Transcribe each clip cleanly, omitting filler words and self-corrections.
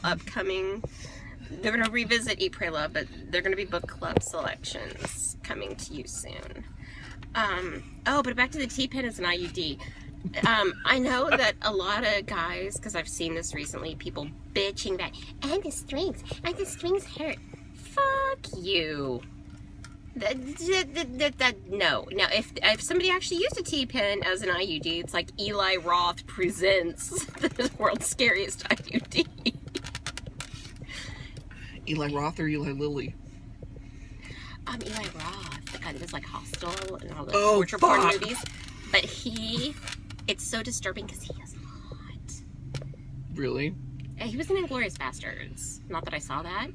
upcoming. They're going to revisit Eat, Pray, Love, but they're going to be book club selections coming to you soon. But back to the T-pin as an IUD. I know that a lot of guys, because I've seen this recently, people bitching that, and the strings hurt. Fuck you. No. Now, if somebody actually used a T-pin as an IUD, it's like Eli Roth presents the world's scariest IUD. Eli Roth or Eli Lilly? Eli Roth, the guy that does like Hostel and all the torture porn movies. But it's so disturbing because he is hot. Really? He was in Inglourious Bastards. Not that I saw that.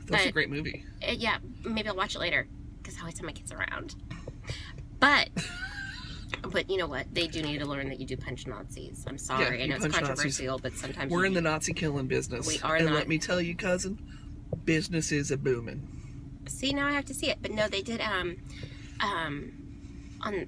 That's a great movie. Yeah, maybe I'll watch it later because I always have my kids around. But you know what? They do need to learn that you do punch Nazis. I'm sorry. I know it's controversial, Nazis. But sometimes we're in the Nazi killing business. We are, and let me tell you, cousin, business is a booming. See, now I have to see it. But no, they did on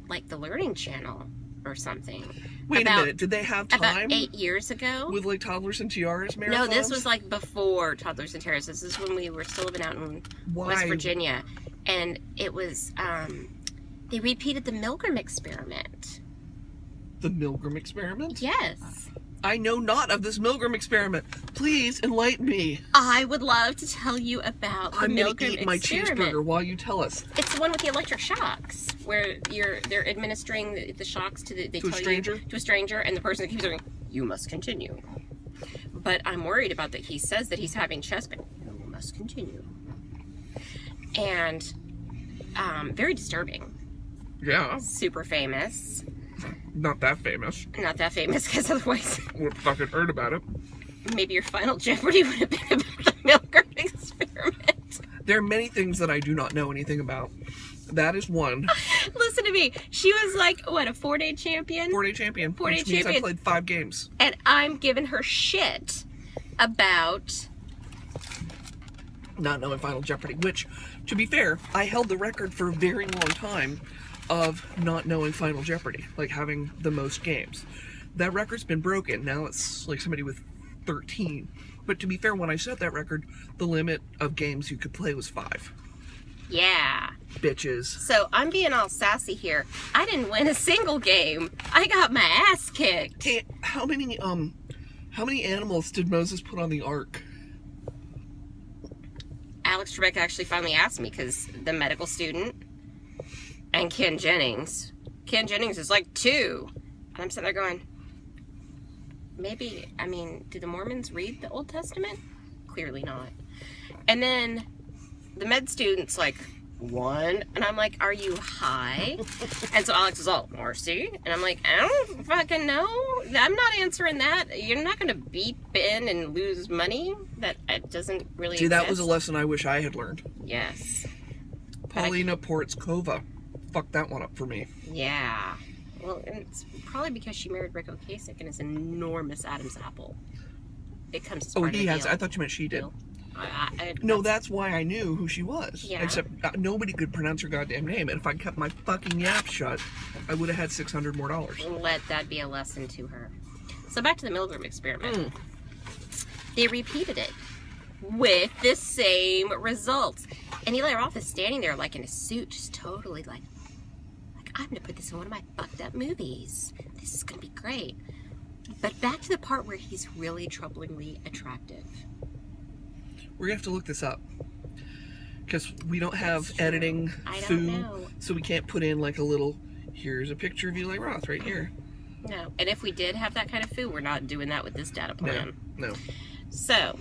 like the Learning Channel or something. Wait a minute, did they have time? About 8 years ago. With like Toddlers and Tiaras marathons? No, this was like before Toddlers and Tiaras. This is when we were still living out in West Virginia. And it was, they repeated the Milgram experiment. The Milgram experiment? Yes. I know not of this Milgram experiment. Please enlighten me. I would love to tell you about the Milgram experiment. I'm going to eat my cheeseburger while you tell us. It's the one with the electric shocks, where they're administering the shocks to a stranger, and the person keeps saying, "You must continue." But I'm worried about that. He says that he's having chest pain. You must continue. And very disturbing. Yeah. Super famous. Not that famous. Not that famous, because otherwise... would have fucking heard about it. Maybe your final Jeopardy would have been about the Milgram experiment. There are many things that I do not know anything about. That is one. Listen to me. She was like, what, a 4-day champion? 4-day champion. Which means I played 5 games. And I'm giving her shit about... not knowing Final Jeopardy. Which, to be fair, I held the record for a very long time of not knowing Final Jeopardy, like having the most games. That record's been broken. Now it's like somebody with 13. But to be fair, when I set that record, the limit of games you could play was 5. Yeah. Bitches. So I'm being all sassy here. I didn't win a single game. I got my ass kicked. Hey, how many animals did Moses put on the ark? Alex Trebek actually finally asked me, because the medical student and Ken Jennings is like 2. And I'm sitting there going, maybe, do the Mormons read the Old Testament? Clearly not. And then the med student's like, 1. And I'm like, are you high? And so Alex is all, Marcy? And I'm like, I don't fucking know. I'm not answering that. You're not going to beep in and lose money. That it doesn't really exist. That was a lesson I wish I had learned. Yes. Paulina Portskova fucked that one up for me. Yeah. Well, and it's probably because she married Rick Ocasek and is an enormous Adam's apple. It comes as part of the deal. I thought you meant she did. No, that's why I knew who she was. Yeah. Except nobody could pronounce her goddamn name. And if I kept my fucking yap shut, I would have had $600 more. Let that be a lesson to her. So back to the Milgram experiment. They repeated it with the same results. And Eli Roth is standing there like in a suit, just totally like I'm going to put this in one of my fucked up movies. This is going to be great. But back to the part where he's really troublingly attractive. We're going to have to look this up. Because we don't have editing, so we can't put in like a little, here's a picture of Eli Roth right here. No. And if we did have that kind of foo, we're not doing that with this data plan. No. So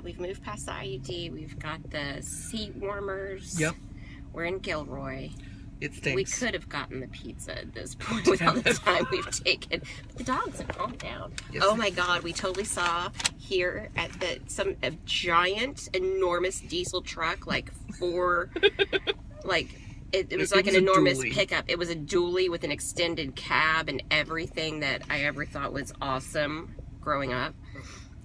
we've moved past the IUD. We've got the seat warmers. Yep. We're in Gilroy. It stinks. We could have gotten the pizza at this point with all the time we've taken. But the dogs have calmed down. Yes. Oh my God, we totally saw here at a giant, enormous diesel truck, like 4, it was like an enormous pickup. It was a dually with an extended cab and everything that I ever thought was awesome growing up.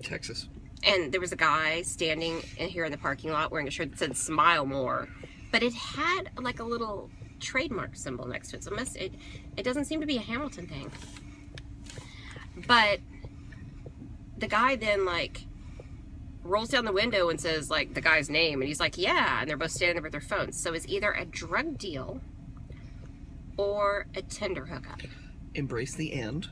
Texas. And there was a guy standing in here in the parking lot wearing a shirt that said "Smile More," but it had like a little trademark symbol next to it. So it doesn't seem to be a Hamilton thing. But the guy then, like, rolls down the window and says, like, the guy's name. And he's like, yeah. And they're both standing there with their phones. So it's either a drug deal or a Tinder hookup. Embrace the end.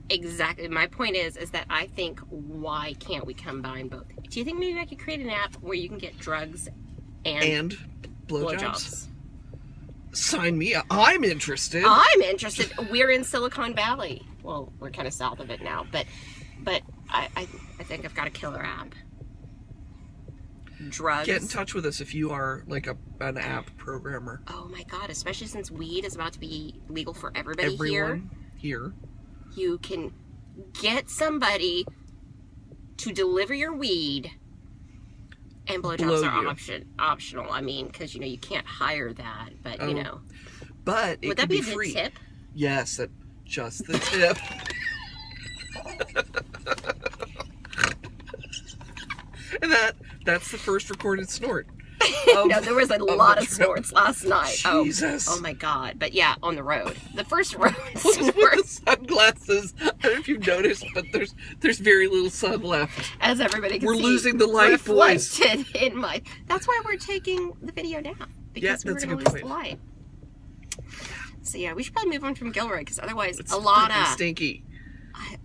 Exactly. My point is that I think, why can't we combine both? Do you think maybe I could create an app where you can get drugs and blowjobs? Sign me up. I'm interested. I'm interested. We're in Silicon Valley. Well, we're kind of south of it now, but I think I've got a killer app. Drugs. Get in touch with us if you are like an app programmer. Oh my God! Especially since weed is about to be legal for everybody Everyone here. You can get somebody to deliver your weed, and blowjobs are optional. I mean, because you can't hire that, but you know. But it would that be a good free. tip? Yes, just the tip. And that's the first recorded snort. No, there was a lot of snorts last night. Jesus. Oh my God. But yeah, on the road. The first road With snort. the sunglasses. I don't know if you've noticed, but there's very little sun left. As everybody can see. We're losing the light, boys. Reflected in my... That's why we're taking the video down. Because that's a we're good going to lose point. the light. So yeah, we should probably move on from Gilroy, because otherwise, It's Alana... freaking stinky.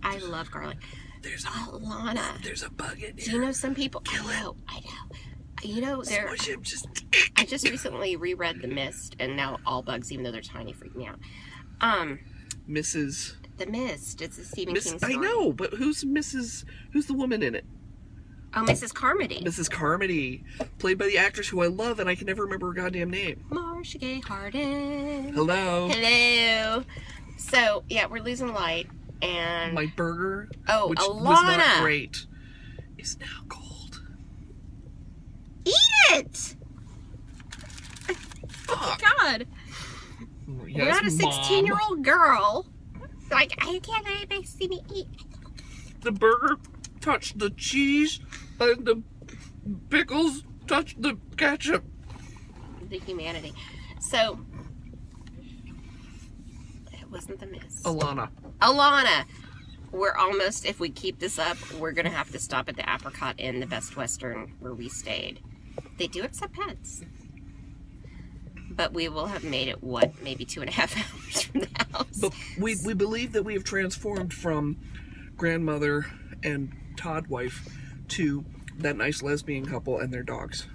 I love garlic. There's Alana. There's a bug in here. Do you know some people... Kill I know. There... Smush him, just... I just recently reread The Mist, and now all bugs, even though they're tiny, freak me out. Mrs. The Mist. It's a Stephen King story. I know, but who's the woman in it? Oh, Mrs. Carmody. Mrs. Carmody, played by the actress who I love, and I can never remember her goddamn name. Marcia Gay Harden. Hello. Hello. So, yeah, we're losing light, and... My burger, which Alana. was not great, is now cold. Eat it! Fuck. God. Yes, We're not a 16-year-old girl. Like, I can't believe they see me eat. The burger touched the cheese, and the pickles touched the ketchup. The humanity. So, it wasn't The Mist. Alana. We're almost, if we keep this up, we're going to have to stop at the Apricot Inn, the Best Western, where we stayed. They do accept pets. But we will have made it, maybe 2.5 hours from the house. But we believe that we have transformed from grandmother and Todd wife to that nice lesbian couple and their dogs.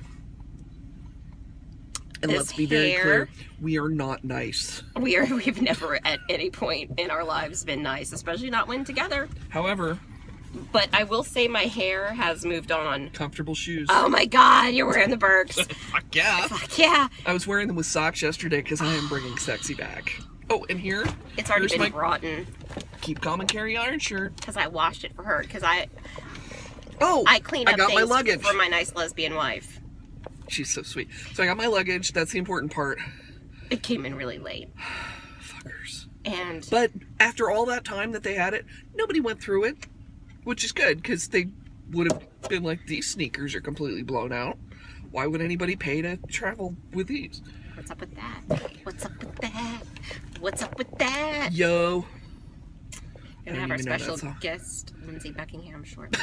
And let's be very clear, we are not nice. We've never at any point in our lives been nice, especially not when together. However, but I will say my hair has moved on. Comfortable shoes. Oh my God, you're wearing the Birks. Fuck yeah. Fuck yeah. I was wearing them with socks yesterday because I am bringing sexy back. Oh, and here, it's already been rotten. Keep calm and carry iron shirt. Because I washed it for her. Because I cleaned up my luggage for my nice lesbian wife. She's so sweet. So I got my luggage. That's the important part. It came in really late. Fuckers. But after all that time that they had it, nobody went through it, which is good because they would have been like, these sneakers are completely blown out. Why would anybody pay to travel with these? What's up with that? What's up with that? What's up with that? Yo. We're gonna have our special guest, Lindsay Buckingham, shortly.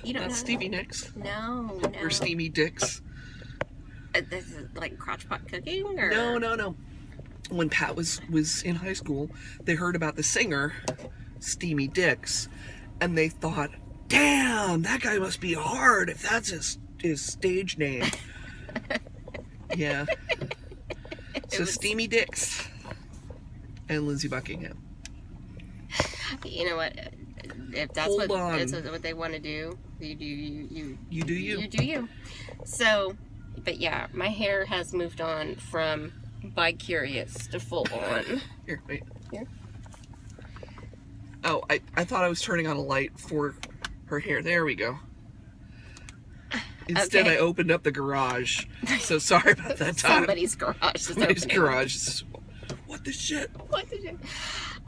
You don't know. Stevie Nicks. No. Or Steamy Dicks. This is like crotchpot cooking, or no. When Pat was in high school, they heard about the singer Steamy Dicks, and they thought, "Damn, that guy must be hard if that's his stage name." Yeah. So Steamy Dicks and Lindsay Buckingham. You know what? If that's what they want to do, you do you. You do you. You do you. So, but yeah, my hair has moved on from bi-curious to full on. Here, wait. Here? Oh, I thought I was turning on a light for her hair. There we go. Instead, okay. I opened up the garage. So sorry about that time. Somebody's garage. Somebody's garage. What the shit? What the shit?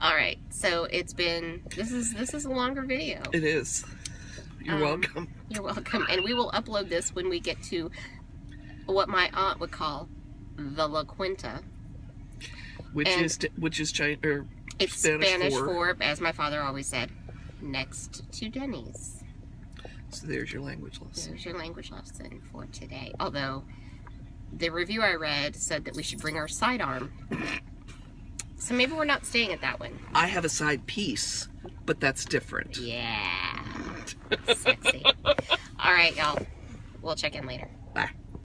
All right, so it's been. This is a longer video. It is. You're welcome. You're welcome, and we will upload this when we get to what my aunt would call the La Quinta, which is Chinese, or it's Spanish for, as my father always said, next to Denny's. So there's your language lesson. There's your language lesson for today. Although, the review I read said that we should bring our sidearm. So maybe we're not staying at that one. I have a side piece, but that's different. Yeah. Sexy. All right, y'all. We'll check in later.